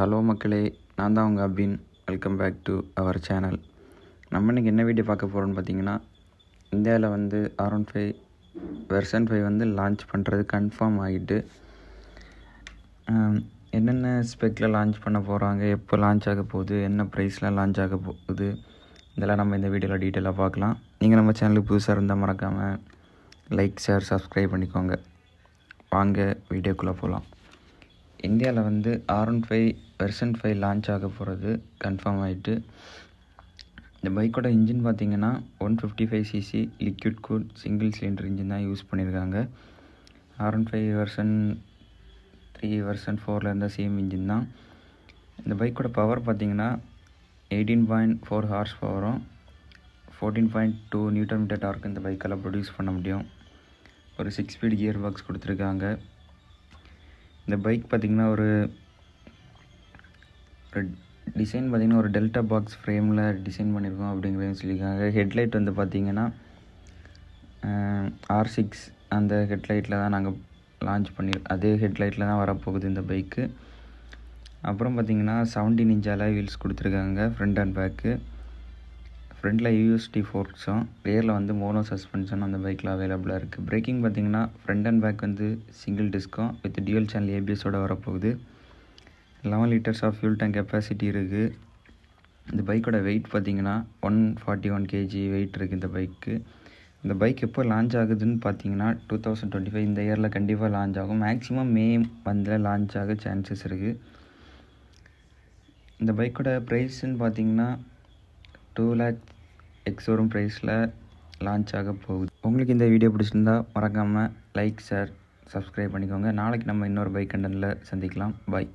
Hello மக்களே, நான் தான் உங்கள் Abin. Welcome back to our channel. நம்ம இன்றைக்கி என்ன வீடியோ பார்க்க போகிறோன்னு பார்த்தீங்கன்னா, இந்தியாவில் வந்து R15 வெர்ஷன் 5 வந்து லான்ச் பண்ணுறது கன்ஃபார்ம் ஆகிட்டு, என்னென்ன ஸ்பெக்கில் லான்ச் பண்ண போகிறாங்க, எப்போ லான்ச் ஆக போகுது, என்ன ப்ரைஸில் லான்ச் ஆக போகுது, இதெல்லாம் நம்ம இந்த வீடியோவில் டீட்டெயிலாக பார்க்கலாம். நீங்கள் நம்ம சேனலுக்கு புதுசாக இருந்தால் மறக்காமல் லைக், ஷேர், சப்ஸ்கிரைப் பண்ணிக்கோங்க. வாங்க வீடியோக்குள்ளே போகலாம். இந்தியாவில் வந்து R15 வெர்ஷன் 5 லான்ச் ஆக போகிறது கன்ஃபார்ம் ஆகிட்டு, இந்த பைக்கோட இன்ஜின் பார்த்திங்கன்னா 155cc liquid cool single cylinder engine தான் யூஸ் பண்ணியிருக்காங்க. R15 வெர்ஷன் 3 வெர்ஷன் 4 இருந்த சேம் இன்ஜின் தான். இந்த பைக்கோட பவர் பார்த்திங்கன்னா 18.4 ஹார்ஸ் பவரும் 14.2 நியூட்டன் மீட்டர் டார்க் இந்த பைக்கால் ப்ரொடியூஸ் பண்ண முடியும். ஒரு 6 ஸ்பீட் கியர் பாக்ஸ் கொடுத்துருக்காங்க. இந்த பைக் பார்த்திங்கன்னா ஒரு டிசைன் பார்த்திங்கன்னா ஒரு டெல்டா பாக்ஸ் ஃப்ரேமில் டிசைன் பண்ணியிருக்கோம் அப்படிங்கிறத சொல்லியிருக்காங்க. ஹெட்லைட் வந்து பார்த்திங்கன்னா R6 அந்த ஹெட்லைட்டில் தான் நாங்கள் லான்ச் அதே ஹெட்லைட்டில் தான் வரப்போகுது இந்த பைக்கு. அப்புறம் பார்த்திங்கன்னா 17 இன்ச் அலாய் வீல்ஸ் கொடுத்துருக்காங்க ஃப்ரண்ட் அண்ட் பேக்கு. ஃப்ரண்டில் USD ஃபோர்க்ஸும் ரியரில் வந்து மோனோ சஸ்பென்ஷன் அந்த பைக்கில் அவைலபிளாக இருக்குது. பிரேக்கிங் பார்த்திங்கன்னா ஃப்ரண்ட் அண்ட் பேக் வந்து சிங்கிள் டிஸ்க்கும் வித் டியூவல் சேனல் ABSோட வரப்போகுது. 11 litres of fuel tank capacity இருக்குது. இந்த பைக்கோட வெயிட் பார்த்திங்கன்னா 141 kg வெயிட் இருக்குது இந்த பைக்கு. இந்த பைக் எப்போ லான்ச் ஆகுதுன்னு பார்த்தீங்கன்னா 2025 இந்த இயரில் கண்டிப்பாக லான்ச் ஆகும். மேக்ஸிமம் மே மந்தில் லான்ச் ஆக சான்சஸ் இருக்குது. இந்த பைக்கோட ப்ரைஸ்ன்னு பார்த்தீங்கன்னா 2 lakh எக்ஸோரூம் ப்ரைஸில் லான்ச் ஆக போகுது. உங்களுக்கு இந்த வீடியோ பிடிச்சிருந்தா மறக்காமல் லைக், ஷேர், சப்ஸ்கிரைப் பண்ணிக்கோங்க. நாளைக்கு நம்ம இன்னொரு பைக் கண்டென்ட்டில் சந்திக்கலாம். பாய்.